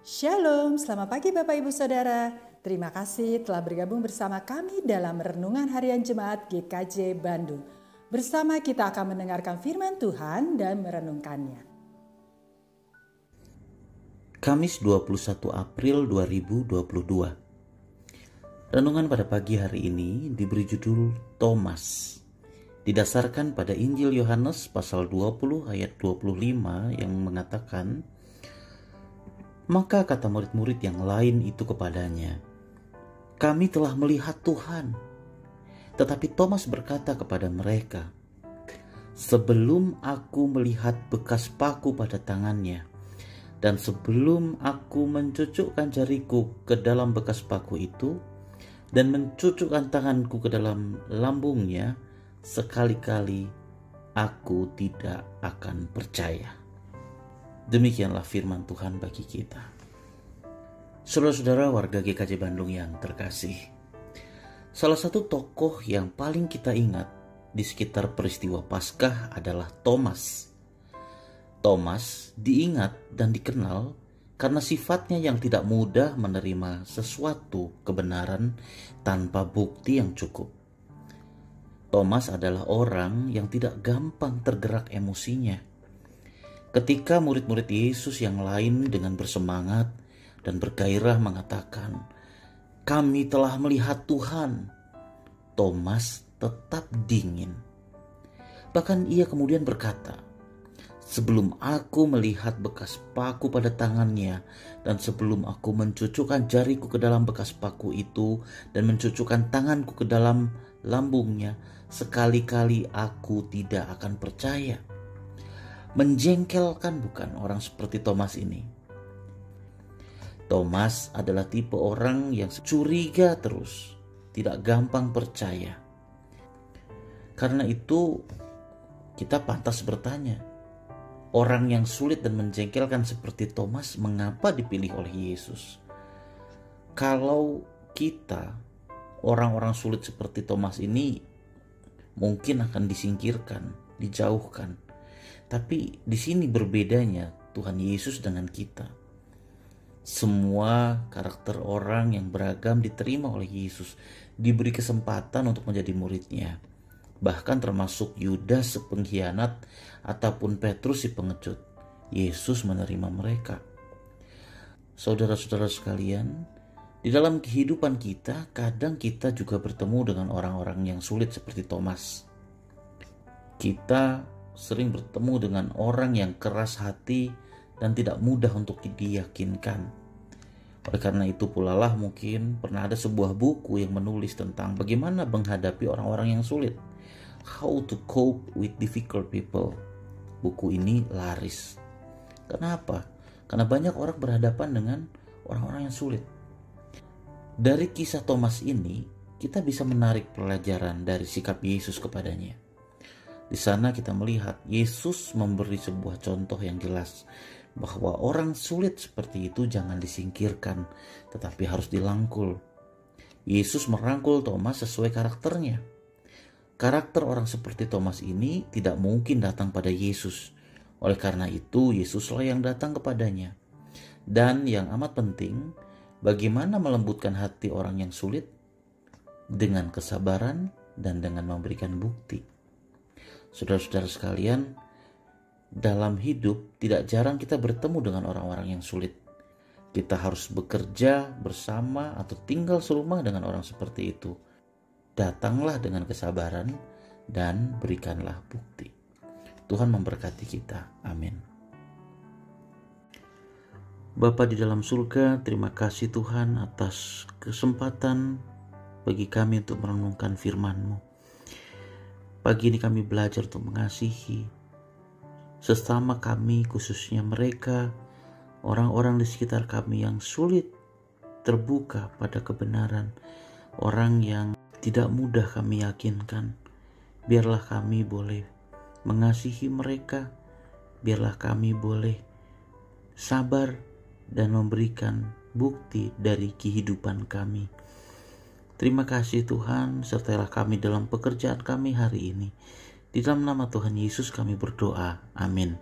Shalom, selamat pagi Bapak Ibu Saudara. Terima kasih telah bergabung bersama kami dalam Renungan Harian Jemaat GKJ Bandung. Bersama kita akan mendengarkan firman Tuhan dan merenungkannya. Kamis 21 April 2022. Renungan pada pagi hari ini diberi judul Thomas. Didasarkan pada Injil Yohanes pasal 20 ayat 25 yang mengatakan, maka kata murid-murid yang lain itu kepadanya, kami telah melihat Tuhan. Tetapi Thomas berkata kepada mereka, sebelum aku melihat bekas paku pada tangannya, dan sebelum aku mencucukkan jariku ke dalam bekas paku itu, dan mencucukkan tanganku ke dalam lambungnya, sekali-kali aku tidak akan percaya. Demikianlah firman Tuhan bagi kita. Saudara-saudara warga GKJ Bandung yang terkasih, salah satu tokoh yang paling kita ingat di sekitar peristiwa Paskah adalah Thomas. Thomas diingat dan dikenal karena sifatnya yang tidak mudah menerima sesuatu kebenaran tanpa bukti yang cukup. Thomas adalah orang yang tidak gampang tergerak emosinya. Ketika murid-murid Yesus yang lain dengan bersemangat dan bergairah mengatakan, kami telah melihat Tuhan, Thomas tetap dingin. Bahkan ia kemudian berkata, sebelum aku melihat bekas paku pada tangannya, dan sebelum aku mencucukkan jariku ke dalam bekas paku itu, dan mencucukkan tanganku ke dalam lambungnya, sekali-kali aku tidak akan percaya. Menjengkelkan bukan orang seperti Thomas ini? Thomas adalah tipe orang yang curiga terus, tidak gampang percaya. Karena itu kita pantas bertanya, orang yang sulit dan menjengkelkan seperti Thomas mengapa dipilih oleh Yesus? Kalau kita, orang-orang sulit seperti Thomas ini, mungkin akan disingkirkan, dijauhkan. Tapi di sini berbedanya Tuhan Yesus dengan kita. Semua karakter orang yang beragam diterima oleh Yesus, diberi kesempatan untuk menjadi muridnya. Bahkan termasuk Yudas si pengkhianat ataupun Petrus si pengecut. Yesus menerima mereka. Saudara-saudara sekalian, di dalam kehidupan kita, kadang kita juga bertemu dengan orang-orang yang sulit seperti Thomas. Kita sering bertemu dengan orang yang keras hati dan tidak mudah untuk diyakinkan. Oleh karena itu pula lah mungkin pernah ada sebuah buku yang menulis tentang bagaimana menghadapi orang-orang yang sulit. How to cope with difficult people. Buku ini laris. Kenapa? Karena banyak orang berhadapan dengan orang-orang yang sulit. Dari kisah Thomas ini, kita bisa menarik pelajaran dari sikap Yesus kepadanya. Di sana kita melihat Yesus memberi sebuah contoh yang jelas bahwa orang sulit seperti itu jangan disingkirkan, tetapi harus dilangkul. Yesus merangkul Thomas sesuai karakternya. Karakter orang seperti Thomas ini tidak mungkin datang pada Yesus. Oleh karena itu, Yesuslah yang datang kepadanya. Dan yang amat penting, bagaimana melembutkan hati orang yang sulit? Dengan kesabaran dan dengan memberikan bukti. Saudara-saudara sekalian, dalam hidup tidak jarang kita bertemu dengan orang-orang yang sulit. Kita harus bekerja bersama atau tinggal serumah dengan orang seperti itu. Datanglah dengan kesabaran dan berikanlah bukti. Tuhan memberkati kita. Amin. Bapa di dalam surga, terima kasih Tuhan atas kesempatan bagi kami untuk merenungkan firman-Mu. Pagi ini kami belajar untuk mengasihi sesama kami, khususnya mereka, orang-orang di sekitar kami yang sulit terbuka pada kebenaran, orang yang tidak mudah kami yakinkan. Biarlah kami boleh mengasihi mereka, biarlah kami boleh sabar dan memberikan bukti dari kehidupan kami. Terima kasih Tuhan, sertailah kami dalam pekerjaan kami hari ini. Di dalam nama Tuhan Yesus kami berdoa. Amin.